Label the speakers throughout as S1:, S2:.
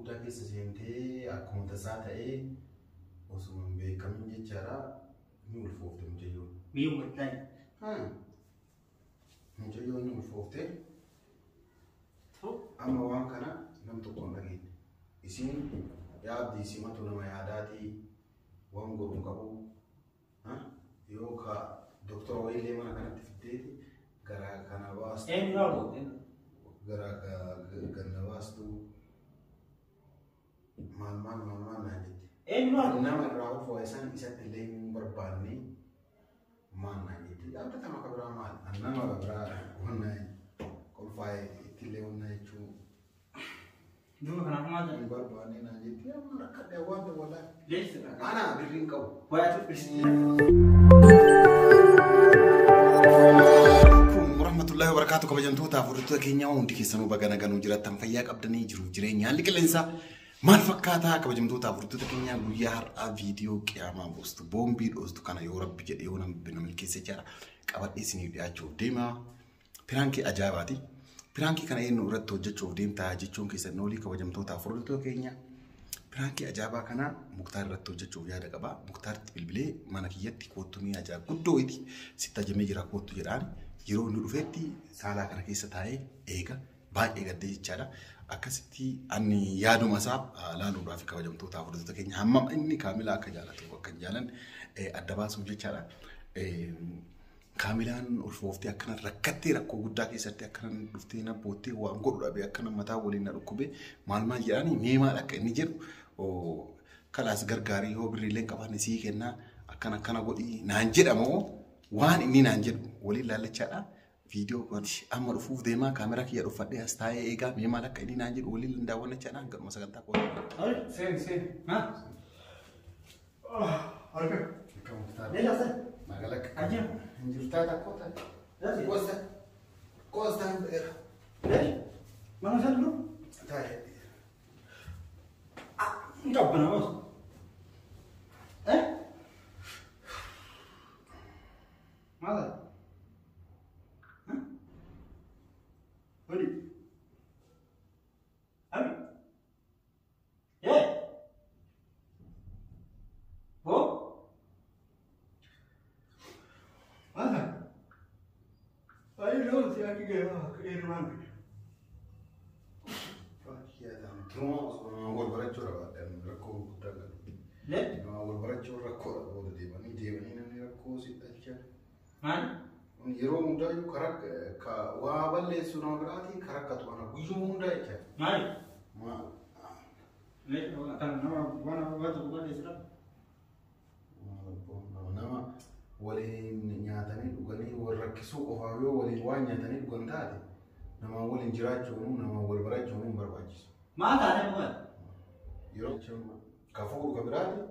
S1: guddaa keessa seentee akkuma tasaa ta'ee osoo hin beekamin jechaadha ni ulfoofte mucayyoon.
S2: Mii mul'atan.
S1: Mucayyoon ni ulfoofte. Amma waan kana nam tokkoon dhageenye. Isin yaabdii simatu nama yaadaatii waan godhu qabu. Yoo doktora wayiilee mana kanatti fiddeeti garaa kana baastu. Garaa ganna baastu. Maal naan jetti. Nama irraa ulfoo isaan isatti illee hin barbaanne maal naan jetti. Dhaabbata maka biraa maal? Nama biraa wannaa qolfaa'ee itti illee wannaa jechuu.
S2: Dulu kenapa malah?
S1: Hin barbaanne naan jetti. Amma rakkadhee waan walaa.
S2: Lees.
S1: Ana birriin qabu.
S2: Waayatu bisni.
S1: Warahmatullahi wabarakatuh. Kabajamtoota fudhattoota keenya hundi keessanuu baga naganuu jiraattan fayyaa qabdanii jiru jireenya haalli qilleensaa maal fakkaata kabajamtoota fudhattoota keenya guyyaa har'aa viidiyoo qiyaamaa boostu boombii dhoostu kana yoo rabbi jedhee yoo namni keessa jira qabadhee isiniif dhiyaachuuf deema. Piraankii ajaa'ibaati. Piraankii kana eenyu irratti hojjechuuf deemtaa jechuun keessan olii kabajamtoota fudhattoota keenya. Piraankii ajaa'ibaa kana Muktaar irratti hojjechuuf yaada qaba. Muktaaritti bilbilee mana kiyyatti koottumii ajaa'ib guddoo iti sitta jamee jira koottu jedhaan yeroo inni dhufetti saalaa kana keessa taa'ee eega baay'ee gaddee jechaadha. Akkasitti ani yaaduma isaa laaluudhaaf kabajamtoota fudhattoota keenya hammam inni kaamilaa akka jaalatu akka hin jaalan adda baasuuf jechaadha. Kaamilaan ulfooftee akkana rakkattee rakkoo guddaa keessatti akkana dhuftee na boottee waan godhu dhabee akkana mataa waliin na dhukkubee maal jedhanii mee maal akka inni jedhu kalaas gargaarii yoo birriilee qabaanne sii kennaa akkana godhii naan jedhamoo waan inni naan jedhu waliin laallachaadha. Viidiyoo kooti amma dhufuuf deemaa kaameraa kiyya dhuffadhee as taa'ee eegaa mee maal akka inni naan jedhu waliin daawwannachaadha hangadhuma sagantaa kooti.
S2: Seen.
S1: Harka. Magalak.
S2: Aja.
S1: Injurta takota. Costa era.
S2: Mana saya dulu?
S1: Tadi.
S2: Enggak pernah bos. Mana? Beri. Abi. Lagi gaya Irman.
S1: Ya dan terus orang beracur apa dan rakku dagan.
S2: Lihat?
S1: Orang beracur rakku apa tu dia ni rakku si aja.
S2: Mana?
S1: Yero muda itu karak ka waballe sunau berarti karak katu anak buju muda aja.
S2: Mana? Lihat? Akan nama batu bukan di sana.
S1: Nama waliin nyaatanii dhuganii wal rakkisuu qofaaf yoo waliin waan nyaatanii dhugan taate nama waliin jiraachuun nama wal barachuun hin barbaachisu.
S2: Maal taatee bu'an?
S1: Yeroo kafuu ka biraati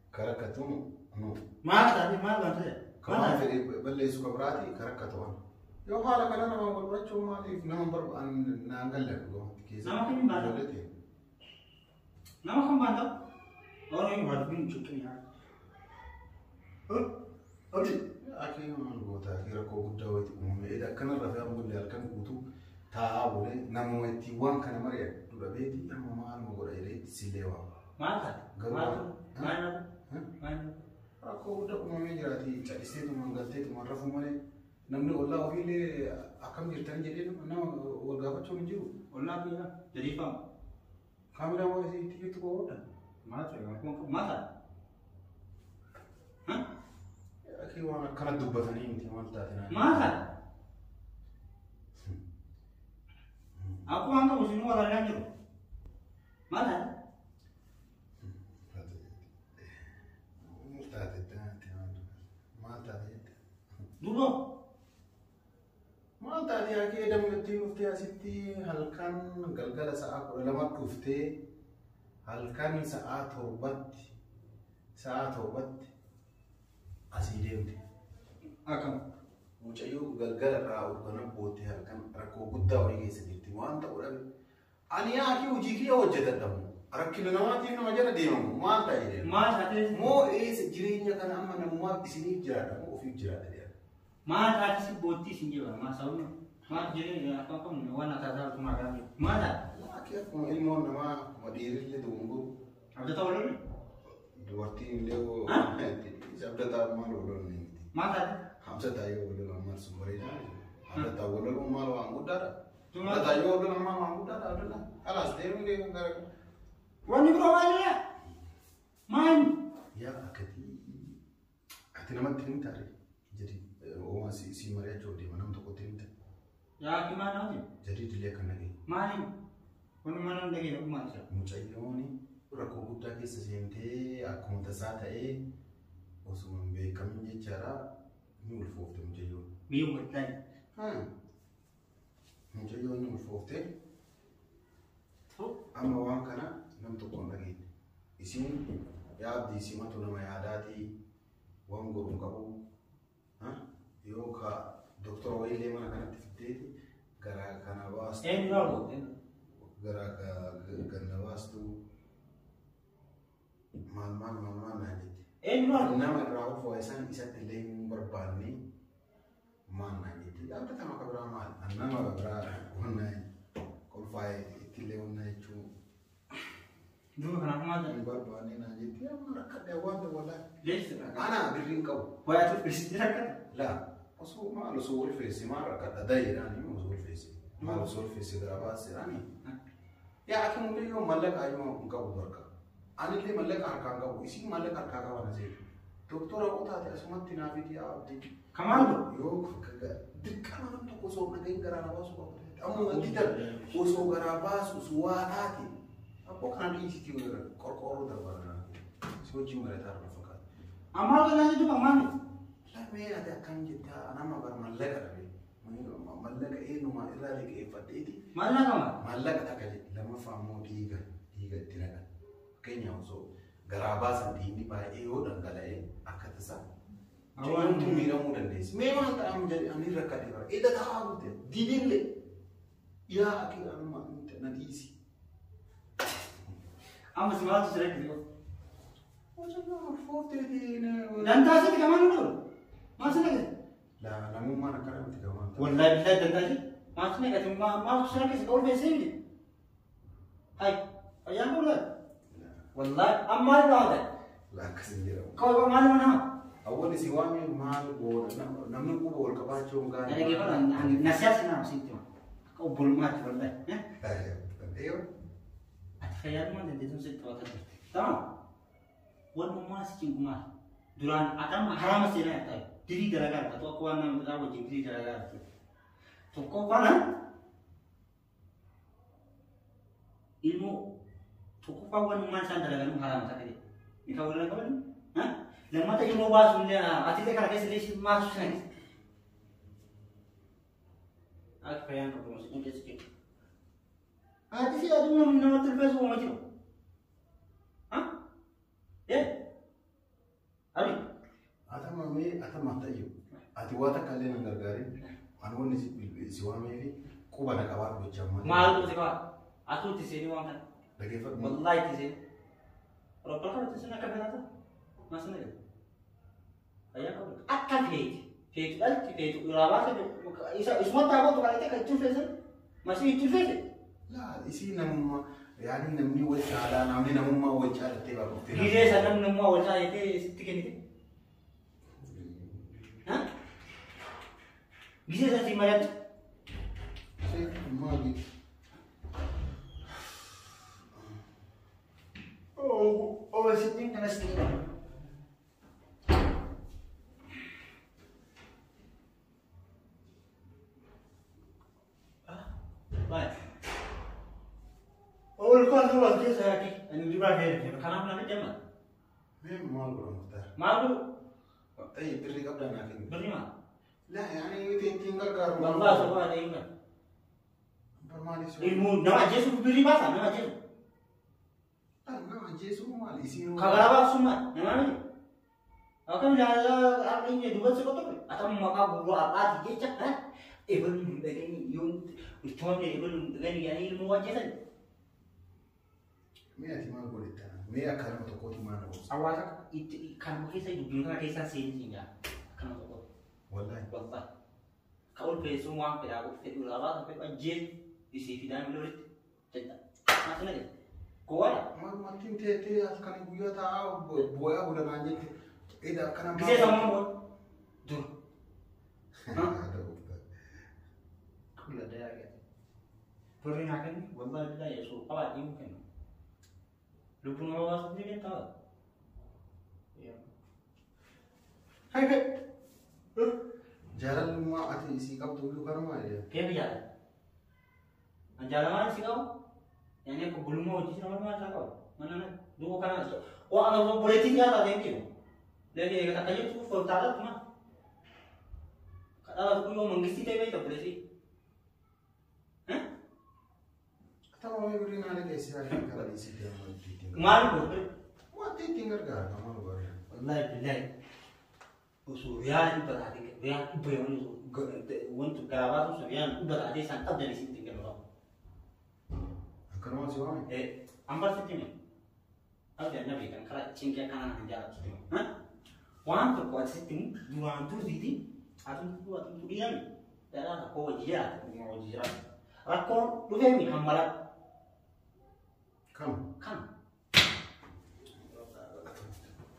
S1: karakkatuun nu.
S2: Maal taatee maal taatee?
S1: Kamaan fedhee balleessu ka biraati karakkatuun. Yoo haala kana nama wal barachuun maaliif nama barbaan naan galle dhugaatti keessa.
S2: Nama kam baata? Nama kam baata? Orang yang baru pun cukup ni.
S1: Oke, akhirnya menggota kira kau gudda wajib umumnya. Ida karena rafia mungkin dialkan butuh tahu boleh nama wajib uang karena mereka sudah beti yang mama mau gora ini silewa.
S2: Mana? Mana?
S1: Aku udah umumnya jadi cari itu mengganti itu marrafu mana. Namni Allah wili akan jirtan jadi nama warga apa cuma jiru.
S2: Allah dia jadi pam.
S1: Kamera mau sih itu kau udah.
S2: Mata?
S1: Akhirnya karena dubatan ini timal tadi.
S2: Mana? Aku angkat musim warna aja. Mana? Dulu.
S1: Mana tadi akhirnya mufti asitti halkan galgala saat ulama kufte halkan saat horbat asii deemte.
S2: Akam.
S1: Mucayyoo galgala irraa urgana boote halkan rakkoo guddaa wayii keessa jirti waan ta'u dhabe. Ani yaaki hojii kiyya hojjetadhamu. Rakkina namaatiif nama jala deemamu maal ta'e deemu.
S2: Maal taatee?
S1: Moo eessa jireenya kana amma namummaaf isiniif jiraata moo ofiif jiraata deema.
S2: Maal taatee si bootti isin jira maal sababni? Maal jireenya akka waan akkaataa akkuma agarra. Maal taatee?
S1: Akkuma ilmoon namaa akkuma dhiirillee dunguru.
S2: Abdata waloon?
S1: Dubartiin illee hoo abdataa maal waloon ni miti.
S2: Maal taate?
S1: Abdataa yoo waloon ammal sun bareedaa abdataa waloon maal waan guddaadha. Abdataa yoo waloon ammaa waan guddaadha abdata. Alaas deemuu deemuu gara.
S2: Wanni biroo maalidha? Maal?
S1: Yaa akkati ati namatti hin taare jadi ooma si mari'achuu deema nam tokkotti hin taare.
S2: Yaa kimaa naati?
S1: Jadi dilee kan nagee.
S2: Maali? Wanni mana hin dhagee dhuguma isa.
S1: Mucayyooni rakkoo guddaa keessa seentee akkuma tasaa ta'ee osuma hin beekamin jechaadha ni ulfoofte mucayyoon.
S2: Miyyuu wallaan.
S1: Mucayyoon ni ulfoofte. Amma waan kana nam tokko hin dhageenye. Isin yaabdi simatu nama yaadaati waan godhu qabu. Yoo ka doktora wayiilee mana kanatti fiddeeti garaa kana baastu.
S2: Eenyu raawwatu?
S1: Garaa ganna baastu maal naan jetti.
S2: Eenyu raawwatu?
S1: Nama irraa ulfoo isaan isatti illee hin barbaanne maal naan jetti. Abdata maka biraa maal? Nama biraa wannaa kolfaa'ee itti illee wannaa jechuu.
S2: Duuba kanaaf maal ta'e?
S1: Hin barbaanne naan jetti. Amma rakkadhee waan ta'e walaa.
S2: Leessisa.
S1: Ana birriin qabu.
S2: Wayaatu firsitti rakkata?
S1: Laa. Osoo maal osoo ulfeessi maal rakkata daa'eedhaan osoo ulfeessi. Maal osoo ulfeessi gara baasiraani. Yaa akka mul'ee yoo mallaqa yoo hin qabu barka. Ani illee mallaqa harkaan qabu. Isin mallaqa harkaa qaban asii. Doktora qotaate asumatti naafiti abdii.
S2: Kamaal?
S1: Yoo dirqama nam tokko osoo nagahin garaa na baasu qabu. Amma wanti darbu osoo garaa baasu suwaa taate. Abboo kana dhiisitii qorqoorroo darbara. Si wajjin marataa darbaa fakkaata.
S2: Ammaa kanaa jechuudha maali?
S1: Lamee ati akkam jettaa nama bar mallaqa dhabe. Mallaqa eenyumaa irraa liqeeffadheeti.
S2: Mallaqa maal?
S1: Mallaqa takka jedhe lammaffaa immoo dhiiga itti naqan. Fakkeenyaaf osoo garaa baasan dhiigni baay'ee yoo dhangala'ee akka tasaa. Jaalantu miidhamuu dandeessi. Mee maal ta'an jedhe ani rakkate bara. Edda ta'aa guute didillee yaa akki amma na dhiisi.
S2: Amma si maaltu siree kiri yoo?
S1: Foofteetiin.
S2: Dantaasitti kamaan hin jiru. Maal si naqate?
S1: Namummaan akkanatti gamaan.
S2: Wallahi billahi dantaasi. Maal si naqate? Maal siree keessa qabu feesee miti? Hai, ayyaan kun laata? Wallahi amma maal irraa ta'e?
S1: Lakkasin jedhamu.
S2: Kawai maal nama nama?
S1: Awwal isi waamee maal goona namni quba wal qabaachuu hin gaane.
S2: Dhaggeeffata nasiyaasi nama sitti hima. Akka obbolummaatti wallahi.
S1: Eeyyo.
S2: Ati fayyaduma dandeettuun sitti taphataa jirti. Tamam. Walummaa si cinqumaa. Duraan akama harama seenaa yaa ta'e dirii garaagaraa ta'u akka waan nama biraa wajjin dirii garaagaraa ta'e. Tokkoffaan ilmoo tokkoffaan walummaan isaan dalagamu harama takka jedhe. Ni kan walirra qaban? Lammata ilmoo baasuun ati illee kana keessa illee maasu sanis. Akka fayyaan qabu masiin keessa jiru. Ati si aduu namatti ulfeessu uuma jiru. Abi.
S1: Atama ta'e ati waa takka illee nan gargaarin ani wanni si waamee fi quba na qabaa gochaa malee.
S2: Maal quba si qabaa? Atuu itti seenii waan kana.
S1: Dhaggeeffatu.
S2: Wallahi itti seenii. Robbaa kana itti seenii akka fedhaa ta'a. Maas na gadi. Fayyaa qabu. Akka feeti. Feetu dhalti feetu uraabaa fedhe. Isuma taabootu kan itti kan itti ulfeessan. Masii itti ulfeesse. Laa
S1: isii namummaa yaani namni wal caalaa namni namummaa wal caalattee barbaadde.
S2: Gizee isa namni namummaa wal caalattee sitti kennite. Gizee isa si mari'atu.
S1: Maali?
S2: Oh, sitting kana sitting. Baik. Oh, kau tu lagi saya ni. Ini juga ada. Kenapa nak jaman?
S1: Maal belum muhtar.
S2: Malu.
S1: Tapi beri kau dah nak.
S2: Beri mana?
S1: Lah, yani itu tinggal kau.
S2: Wallah, semua ada ingat.
S1: Permadi semua.
S2: Ilmu nama Yesus beri bahasa nama Yesus.
S1: Nama Yesus mal isi.
S2: Kagak semua. Nama ni. Aku jalan ini dua sekolah. Atau mau guru apa dijajak kan? Belum begini yung utamanya belum begini yani ilmu aja kan?
S1: Mea ti mal boleh tanah. Mea kalau untuk kau di mana?
S2: Awalnya itu kan mungkin saya juga kisah sini ya. Kan untuk
S1: Wallahi.
S2: Kau semua pada aku fit ulama sampai aja di sini dan menurut cerita. Maksudnya gitu. Kuala.
S1: Makin tete akan guyar tahu boya udah nanya. Ida karena
S2: Bisa sama mau. Tuh. Aku lihat dia gitu. Pernikahan ini, wallahi billahi ya so, apa dia mungkin. Lu pun ngawas sendiri kan tahu. Iya. Hai hai.
S1: Jalan rumah ati isi kau dulu kan rumah ya.
S2: Kayak biasa. Jalan mana sih kau? Yang ini aku belum mau di sini mana kau? Mana? Dulu kan ada. Oh, anak boleh tinggal tak ada. Jadi katanya tuh full talat mah. Kata aku mau mengisi TV itu boleh sih. Hah?
S1: Kata mau beri nale ke isi lagi kalau isi dia mau ditinggal.
S2: Kemarin boleh.
S1: Mau ditinggal kan? Kamu boleh.
S2: Wallahi billahi. Usuyan berarti dia bayang untuk gawat usuyan berarti sangat dari sini tinggal.
S1: Karena masih orang.
S2: Ambar sih ini. Aku jangan nabi kan kalau cingkir kanan jalan sini. Hah? Wanto kuat sitting, wanto sitting, atau diam. Darah aku wajib, Aku lu fahmi hambalat.
S1: Kam.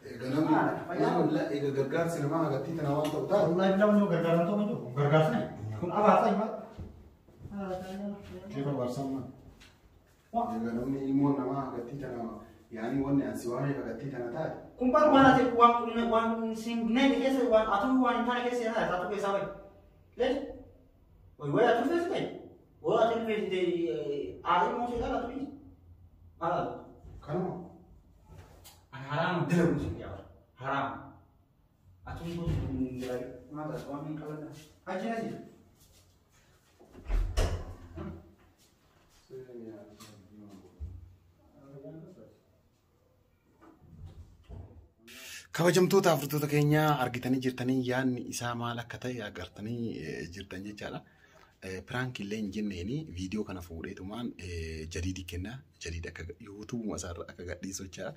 S2: Ganam.
S1: Lah, gargar sinema agak tita nawan tau tahu.
S2: Wallahi bilang mau gargaran tuh itu, gargasnya. Kun apa sih, Mak?
S1: Kita bersama. Wah, ganam ni imon nama agak tita nama. Yani wanne asiwani agak tita na tadi.
S2: Kumpar mana sih uang sing naik kes uang atau uang tanah kes ya satu kes apa? Lihat, woi atau kes kan? Woi atau kes di ada mau sih atau kes? Ada.
S1: Kamu?
S2: Haram dia musim dia haram. Atau itu dari mana uang kalau aja.
S1: Kabajamtoota afurtoota keenya argitanii jirtanii yaadni isaa maal akka ta'e agartanii jirtan jechaadha. Piraankiillee hin jenneeni viidiyoo kana fuudheetumaan jadiidi kenna. Jadiidi akka yuutuubuma isaarra akka gadhiisu jechaadha.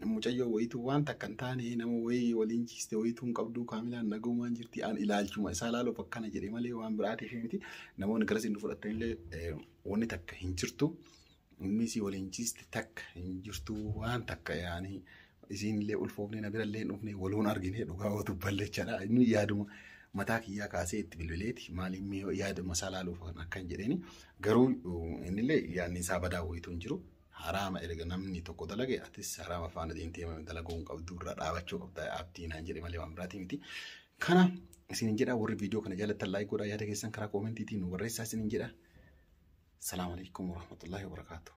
S1: Mucayyoo wayituu wanta akka hin taane nama wayii waliin ciiste wayituu hin qabdu kaamilaan nagumaan jirti. Aan ilaalchuma isaa ilaaluuf akkana jedhee malee waan biraatiif miti. Namoonni garas inni fudhatanillee wanni takka hin jirtu. Innis waliin ciiste takka hin jirtu waan takka yaanii. Isinillee ulfoofnee na birallee hin dhufne waluun argine dhugaa ootu ballechaadha. Inni yaaduma mataa kiyyaa kaasee itti bilbileeti. Maaliif yaaduma isaa laaluuf akkan jedheeni. Garuu innillee yaadni isaa badaa wayituu hin jiru. Haraama erga namni tokko dalage atis haraama faana deemtee dalaguu hin qabdu irraa dhaabachuu qabda abdii naan jedhe malee waan biraatii miti. Kana isin jedha warri viidiyoo kana jaalattan laayik godhaa yaada keessan karaa koomentiitiin nu barreessaa isin jedha. Salaamu alaikum warahmatullahi wabarakatuh.